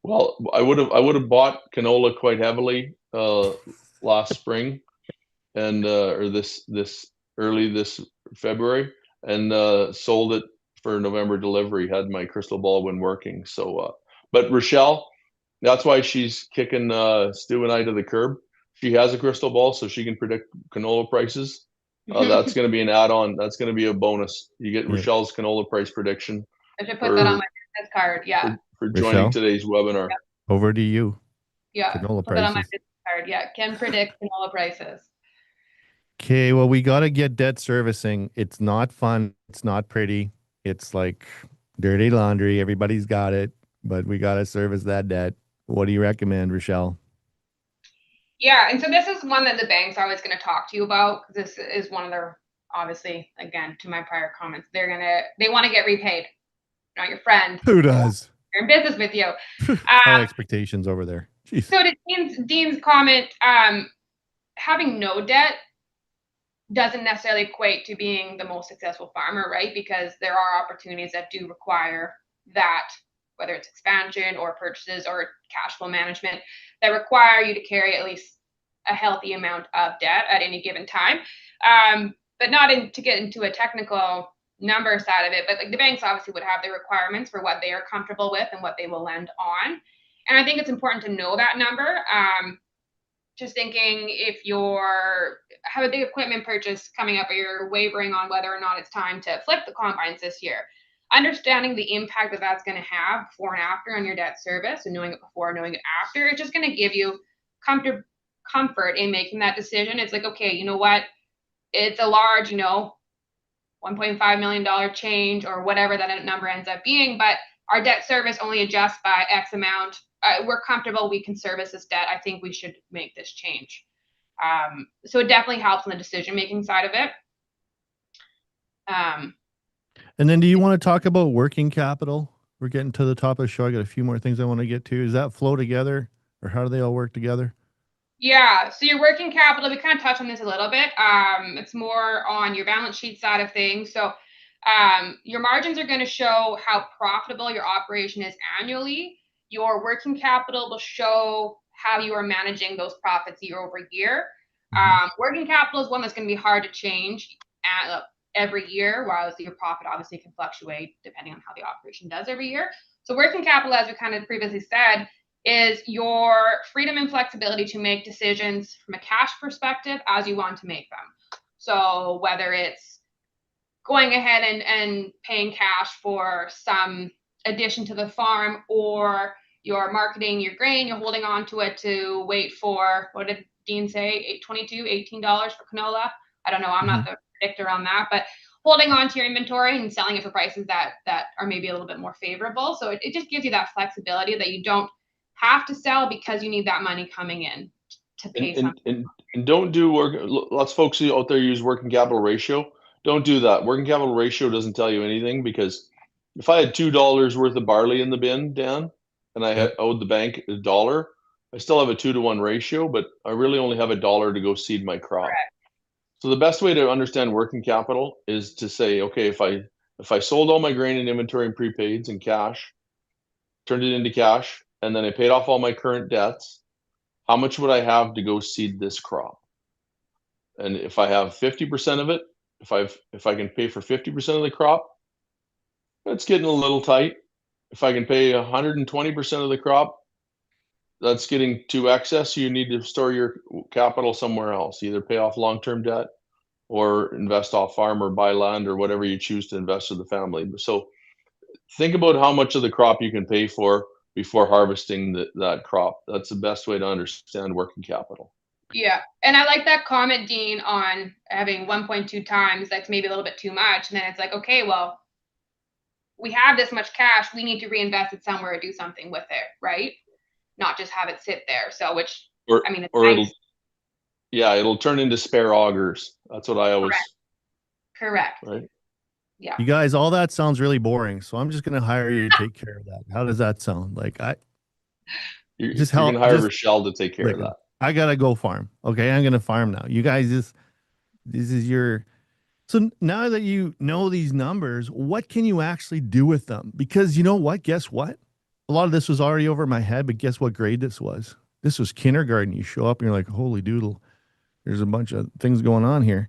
Well, I would have bought canola quite heavily last spring, and or this early this February, and sold it for November delivery. Had my crystal ball when working. So, but Richelle, that's why she's kicking Stu and I to the curb. She has a crystal ball, so she can predict canola prices. That's going to be an add-on. That's going to be a bonus. You get Yeah. Richelle's canola price prediction I should put that on for my business card. Yeah. for joining Richelle, today's webinar. over to you. Yeah. Canola Put that on my prices. business card. Yeah. Can predict canola prices. Okay, well, we got to get debt servicing. It's not fun. It's not pretty. It's like dirty laundry. Everybody's got it, but we got to service that debt. What do you recommend, Richelle? Yeah, and so this is one that the banks are always going to talk to you about, because this is one of their, obviously, again, to my prior comments, they want to get repaid, not your friend. Who does? They're in business with you. High expectations over there. Jeez. So to Dean's comment, having no debt doesn't necessarily equate to being the most successful farmer, right? Because there are opportunities that do require that, whether it's expansion or purchases or cash flow management, that require you to carry at least a healthy amount of debt at any given time. But not to get into a technical number side of it, but like the banks obviously would have their requirements for what they are comfortable with and what they will lend on. And I think it's important to know that number. Just thinking, if you're have a big equipment purchase coming up, or you're wavering on whether or not it's time to flip the combines this year, understanding the impact that that's going to have before and after on your debt service, and knowing it before, knowing it after, it's just going to give you comfort in making that decision. It's like, okay, you know what, it's a large, $1.5 million change or whatever that number ends up being, but our debt service only adjusts by X amount. We're comfortable, we can service this debt. I think we should make this change. So it definitely helps in the decision-making side of it. And then do you want to talk about working capital? We're getting to the top of the show. I got a few more things I want to get to. Does that flow together, or how do they all work together? Yeah, so your working capital, we kind of touched on this a little bit. It's more on your balance sheet side of things. So your margins are going to show how profitable your operation is annually. Your working capital will show how you are managing those profits year over year. Working capital is one that's going to be hard to change every year, while your profit obviously can fluctuate depending on how the operation does every year. So working capital, as we kind of previously said, is your freedom and flexibility to make decisions from a cash perspective as you want to make them. So whether it's going ahead and paying cash for some addition to the farm, or you're marketing your grain, you're holding on to it to wait for, what did Dean say, $18 for canola? I don't know, I'm not the predictor on that, but holding on to your inventory and selling it for prices that are maybe a little bit more favorable. So it just gives you that flexibility that you don't have to sell because you need that money coming in to pay something. And don't do work. Lots of folks out there use working capital ratio. Don't do that. Working capital ratio doesn't tell you anything, because if I had $2 worth of barley in the bin, Dan, and I had owed the bank $1, I still have a 2-to-1 ratio, but I really only have $1 to go seed my crop. Correct. So the best way to understand working capital is to say, okay, if I sold all my grain and inventory and prepaids and cash, turned it into cash, and then I paid off all my current debts, how much would I have to go seed this crop? And if I have 50% of it, if I can pay for 50% of the crop, that's getting a little tight. If I can pay 120% of the crop, that's getting too excess. So you need to store your capital somewhere else, either pay off long-term debt or invest off farm or buy land or whatever you choose to invest with the family. So think about how much of the crop you can pay for before harvesting that crop. That's the best way to understand working capital. Yeah. And I like that comment, Dean, on having 1.2 times. That's maybe a little bit too much. And then it's like, okay, well, we have this much cash. We need to reinvest it somewhere or do something with it, right? Not just have it sit there. So, which, Or, I mean, it's or nice. it'll turn into spare augers. That's what I always. Correct. Right. Yeah. You guys, all that sounds really boring. So I'm just going to hire you to take care of that. How does that sound? Like You're just going to help. hire Just Richelle to take care of that. I gotta go farm. Okay, I'm gonna farm now. You guys, this is your. So now that you know these numbers, what can you actually do with them? Because you know what? Guess what? A lot of this was already over my head, but guess what grade this was? This was kindergarten. You show up and you're like, holy doodle, there's a bunch of things going on here.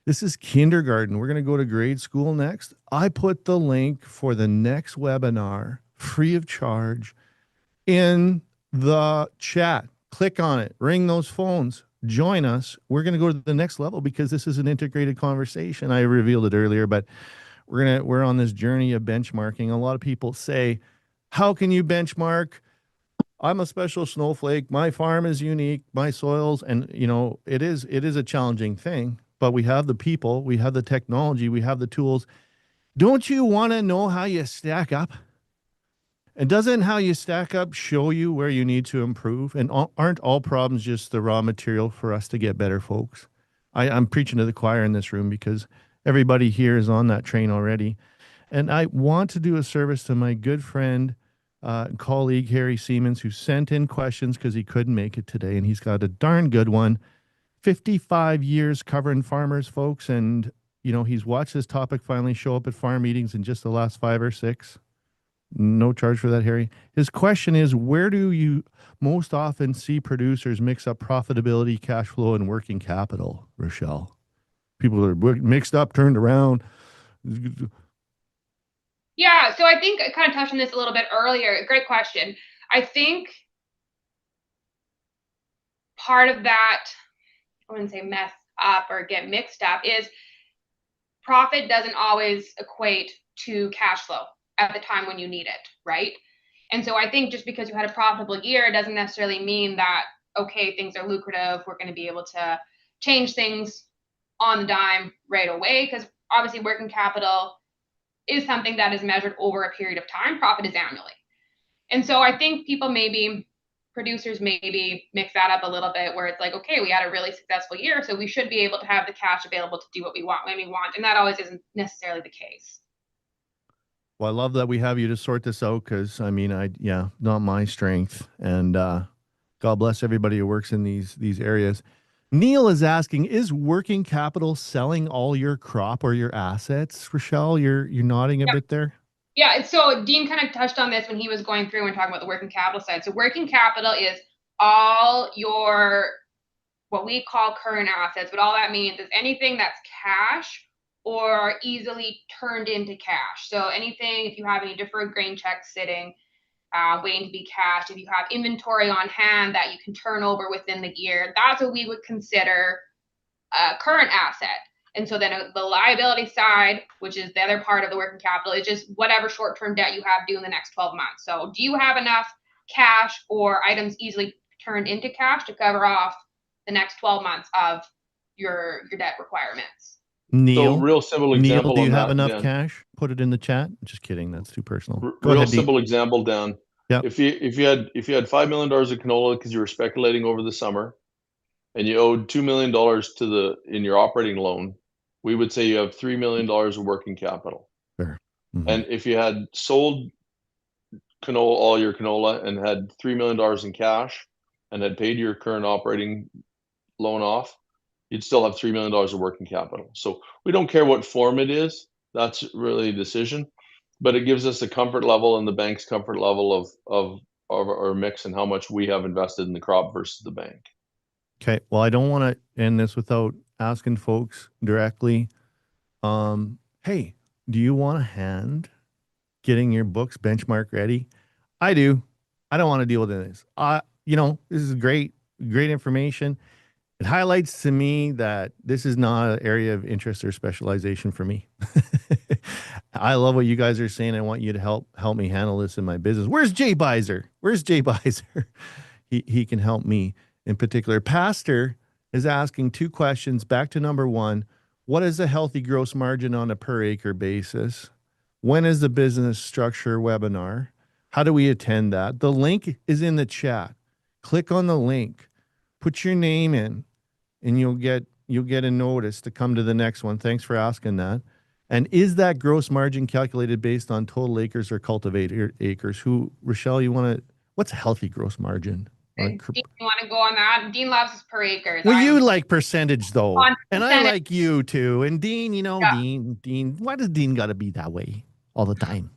This is kindergarten. We're going to go to grade school next. I put the link for the next webinar free of charge in the chat. Click on it, ring those phones, join us. We're going to go to the next level because this is an integrated conversation. I revealed it earlier, but we're on this journey of benchmarking. A lot of people say, how can you benchmark? I'm a special snowflake. My farm is unique, my soils, and it is a challenging thing, but we have the people, we have the technology, we have the tools. Don't you want to know how you stack up? And doesn't how you stack up show you where you need to improve? And aren't all problems just the raw material for us to get better, folks? I'm preaching to the choir in this room because everybody here is on that train already. And I want to do a service to my good friend, colleague, Harry Siemens, who sent in questions because he couldn't make it today. And he's got a darn good one. 55 years covering farmers, folks. And, he's watched this topic finally show up at farm meetings in just the last 5 or 6. No charge for that, Harry. His question is, where do you most often see producers mix up profitability, cash flow, and working capital, Richelle? People are mixed up, turned around. Yeah, so I think I kind of touched on this a little bit earlier. Great question. I think part of that, I wouldn't say mess up or get mixed up, is profit doesn't always equate to cash flow at the time when you need it, right? And so I think just because you had a profitable year doesn't necessarily mean that, okay, things are lucrative, we're going to be able to change things on the dime right away, because obviously working capital is something that is measured over a period of time. Profit is annually. And so I think producers maybe mix that up a little bit, where it's like, okay, we had a really successful year, so we should be able to have the cash available to do what we want when we want. And that always isn't necessarily the case. Well, I love that we have you to sort this out because, not my strength. And God bless everybody who works in these areas. Neil is asking, is working capital selling all your crop or your assets? Richelle, you're nodding a bit there. Yeah, so Dean kind of touched on this when he was going through and talking about the working capital side. So working capital is all your, what we call current assets, but all that means is anything that's cash or easily turned into cash. So anything, if you have any deferred grain checks sitting, waiting to be cashed, if you have inventory on hand that you can turn over within the year, that's what we would consider a current asset. And so then the liability side, which is the other part of the working capital, is just whatever short-term debt you have due in the next 12 months. So do you have enough cash or items easily turned into cash to cover off the next 12 months of your debt requirements? Neil, So real simple Neil, example do you on have that, enough Dan. cash? Put it in the chat. Just kidding. That's too personal. Go Real ahead, Dean. simple example, Dan. Yeah. If you had $5 million of canola because you were speculating over the summer, and you owed $2 million in your operating loan, we would say you have $3 million of working capital. Fair. Mhm. And if you had sold canola, all your canola, and had $3 million in cash and had paid your current operating loan off, you'd still have $3 million of working capital. So we don't care what form it is. That's really a decision, but it gives us a comfort level and the bank's comfort level of our mix and how much we have invested in the crop versus the bank. Okay. Well, I don't want to end this without asking folks directly. Hey, do you want a hand getting your books benchmark ready? I do. I don't want to deal with this. This is great information. It highlights to me that this is not an area of interest or specialization for me. I love what you guys are saying. I want you to help me handle this in my business. Where's Jay Beiser? He can help me in particular. Pastor is asking two questions. Back to number one. What is a healthy gross margin on a per acre basis? When is the business structure webinar? How do we attend that? The link is in the chat. Click on the link. Put your name in, and you'll get a notice to come to the next one. Thanks for asking that. And is that gross margin calculated based on total acres or cultivated acres? Richelle, what's a healthy gross margin? Dean, you want to go on that? Dean loves his per acre. Well, you like percentage though, and I percentage. like you too. And Dean, Yeah. Dean, why does Dean got to be that way all the time?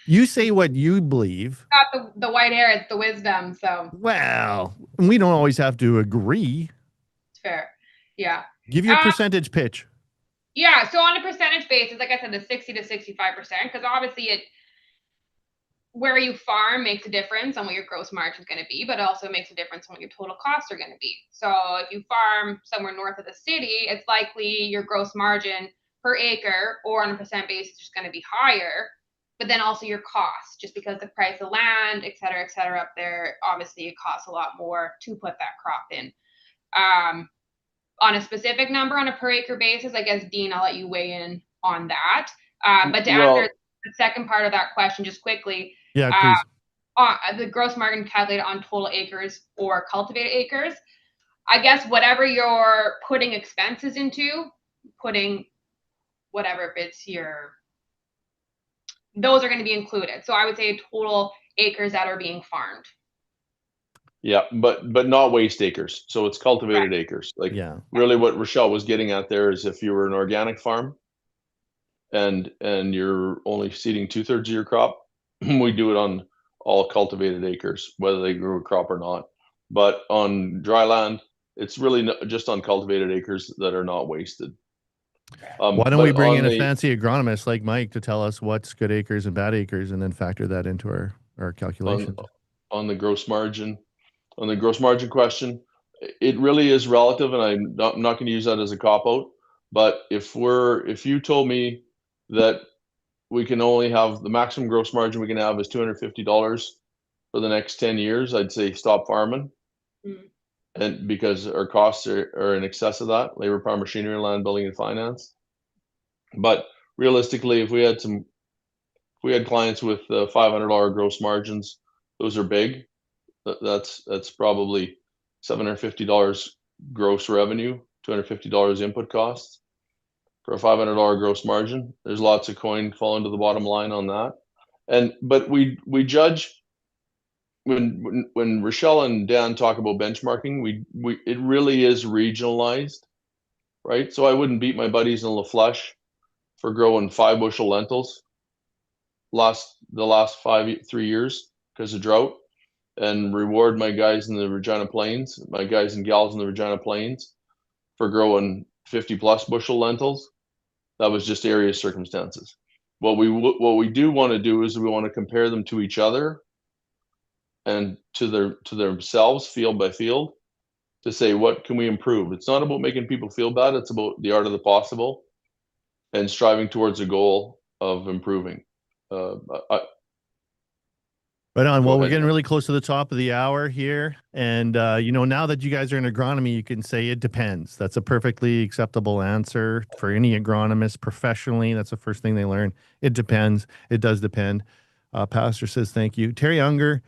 You say what you believe. Got the white hair, it's the wisdom. So well, we don't always have to agree. It's fair. Yeah. Give your percentage pitch. Yeah. So on a percentage basis, like I said, the 60 to 65%, because obviously where you farm makes a difference on what your gross margin is going to be, but it also makes a difference on what your total costs are going to be. So if you farm somewhere north of the city, it's likely your gross margin per acre or on a percent basis is going to be higher, but then also your costs, just because the price of land, et cetera, up there, obviously it costs a lot more to put that crop in. On a specific number on a per acre basis, I guess, Dean, I'll let you weigh in on that. But to answer the second part of that question just quickly, yeah, please. The gross margin calculated on total acres or cultivated acres, I guess whatever you're putting expenses into, putting whatever bits those are going to be included. So I would say total acres that are being farmed. Yeah, but not waste acres. So it's cultivated acres. Really what Richelle was getting at there is if you were an organic farm and you're only seeding 2/3 of your crop, we do it on all cultivated acres, whether they grew a crop or not. But on dry land, it's really just on cultivated acres that are not wasted. Why don't we bring in a fancy agronomist like Mike to tell us what's good acres and bad acres and then factor that into our calculations? On the gross margin question, it really is relative, and I'm not going to use that as a cop-out. But if you told me that we can only have the maximum gross margin we can have is $250 for the next 10 years, I'd say stop farming. And because our costs are in excess of that, labor, power, machinery, land, building, and finance. But realistically, if we had clients with $500 gross margins, those are big. That's probably $750 gross revenue, $250 input costs for a $500 gross margin. There's lots of coin falling to the bottom line on that. But we judge when Richelle and Dan talk about benchmarking, it really is regionalized, right? So I wouldn't beat my buddies in La Flèche for growing 5 bushel lentils the last 3 years because of drought, and reward my guys in the Regina Plains, my guys and gals in the Regina Plains for growing 50+ bushel lentils. That was just area circumstances. what we do want to do is we want to compare them to each other and to themselves, field by field, to say what can we improve. It's not about making people feel bad. It's about the art of the possible and striving towards a goal of improving. Uh, I, Right on. Go Well, we're ahead, getting Dan. really close to the top of the hour here. And, you know, now that you guys are in agronomy, you can say it depends. That's a perfectly acceptable answer for any agronomist professionally. That's the first thing they learn. It depends. It does depend. Pastor says, thank you. Terry Unger,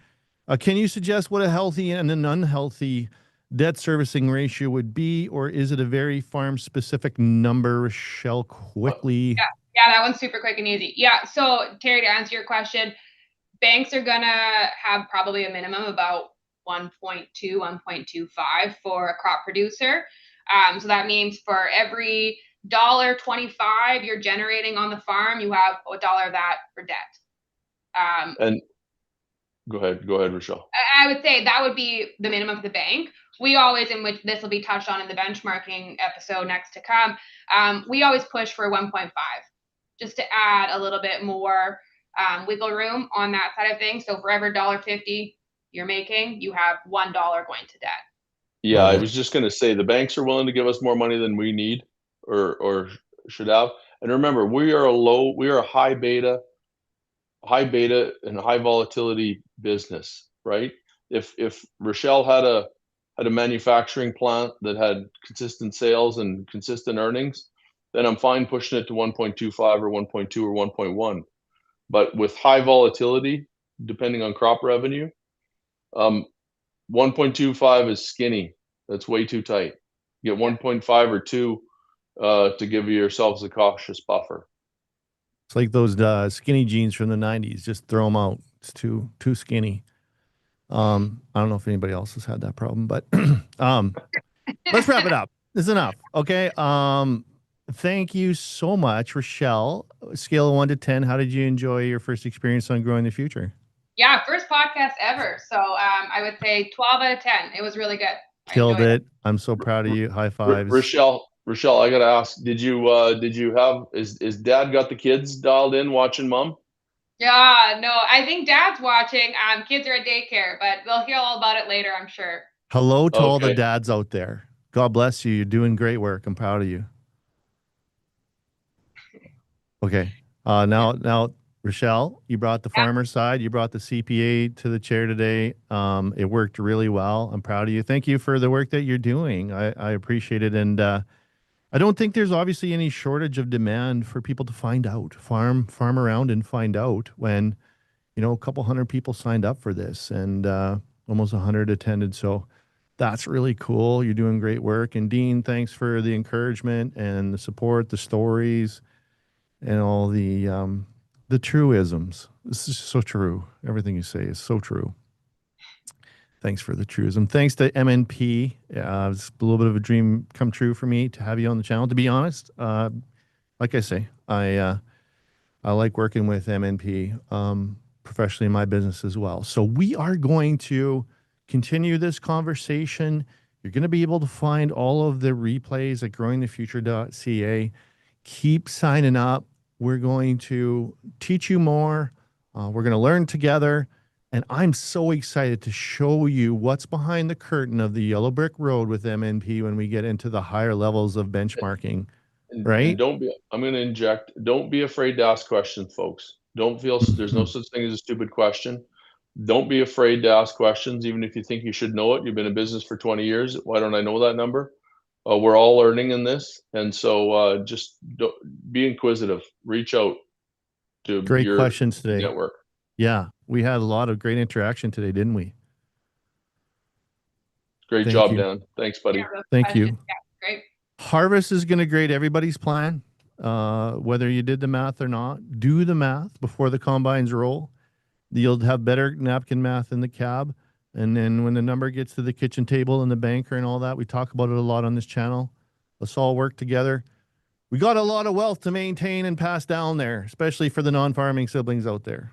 can you suggest what a healthy and an unhealthy debt servicing ratio would be, or is it a very farm specific number? Rochelle, quickly. Yeah, that one's super quick and easy. Yeah, so Terry, to answer your question, banks are gonna have probably a minimum about 1.2, 1.25 for a crop producer. So that means for every $1.25 you're generating on the farm, you have $1 of that for debt. And go ahead, Rochelle. I would say that would be the minimum for the bank. We always, in which this will be touched on in the benchmarking episode next to come, we always push for 1.5, just to add a little bit more wiggle room on that side of things. So for every $1.50 you're making, you have $1 going to debt. Yeah, Love I it. was just going to say the banks are willing to give us more money than we need or should have. And remember, we are a high beta and high volatility business, right? If Rochelle had a manufacturing plant that had consistent sales and consistent earnings, then I'm fine pushing it to 1.25 or 1.2 or 1.1. But with high volatility, depending on crop revenue, 1.25 is skinny. That's way too tight. Get 1.5 or 2 to give yourselves a cautious buffer. It's like those skinny jeans from the 90s. Just throw them out. It's too skinny. I don't know if anybody else has had that problem, but let's wrap it up. This is enough. Okay. Thank you so much, Rochelle. Scale of 1 to 10, how did you enjoy your first experience on Growing the Future? Yeah, first podcast ever. So I would say 12 out of 10. It was really good. Killed it. I'm so proud of you. High fives. Rochelle, I gotta ask, did you have is Dad got the kids dialed in watching Mom? Yeah, no, I think Dad's watching. Kids are at daycare, but they'll hear all about it later, I'm sure. Hello to all the Okay. dads out there. God bless you. You're doing great work. I'm proud of you. Okay. Now, Rochelle, you brought the farmer side. You brought the CPA to the chair today. It worked really well. I'm proud of you. Thank you for the work that you're doing. I appreciate it. And I don't think there's obviously any shortage of demand for people to find out, farm around and find out when, you know, a couple hundred people signed up for this and almost 100 attended. So that's really cool. You're doing great work. And Dean, thanks for the encouragement and the support, the stories, and all the truisms. This is so true. Everything you say is so true. Thanks for the truism. Thanks to MNP. It's a little bit of a dream come true for me to have you on the channel. To be honest, like I say, I like working with MNP professionally in my business as well. So we are going to continue this conversation. You're going to be able to find all of the replays at growingthefuture.ca. Keep signing up. We're going to teach you more. We're going to learn together. And I'm so excited to show you what's behind the curtain of the yellow brick road with MNP when we get into the higher levels of benchmarking. Right? And I'm going to inject, don't be afraid to ask questions, folks. Don't feel, there's no such thing as a stupid question. Don't be afraid to ask questions, even if you think you should know it. You've been in business for 20 years. Why don't I know that number? We're all learning in this. And so just be inquisitive. Reach out to Great your questions today. network. Yeah, we had a lot of great interaction today, didn't we? Great Thank job, you. Dan. Thanks, buddy. Yeah, Thank you. Yeah, great. Harvest is going to grade everybody's plan, whether you did the math or not. Do the math before the combines roll. You'll have better napkin math in the cab. And then when the number gets to the kitchen table and the banker and all that, we talk about it a lot on this channel. Let's all work together. We got a lot of wealth to maintain and pass down there, especially for the non-farming siblings out there.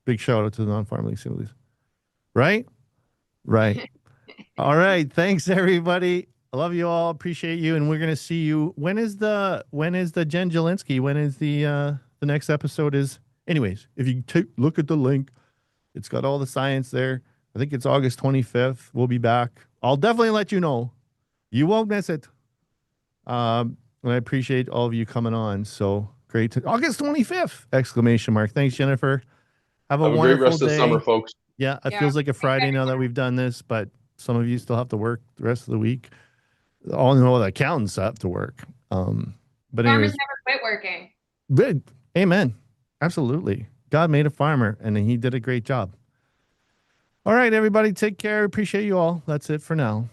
Big shout out to the non-farming siblings. Right? Right. All right. Thanks, everybody. I love you all. Appreciate you. And we're going to see you. When is the Jen Jelinski? When is the the next episode is. Anyways, if you look at the link, it's got all the science there. I think it's August 25th. We'll be back. I'll definitely let you know. You won't miss it. And I appreciate all of you coming on. So great. August 25th! Exclamation mark. Thanks, Jennifer. Have a Have a great wonderful rest day. of summer, folks. Yeah, it Yeah. feels like a Friday now that we've done this, but some of you still have to work the rest of the week. All know the accountants have to work. But Farmers anyways, never quit working. good. Amen. Absolutely. God made a farmer, and he did a great job. All right, everybody, take care. Appreciate you all. That's it for now.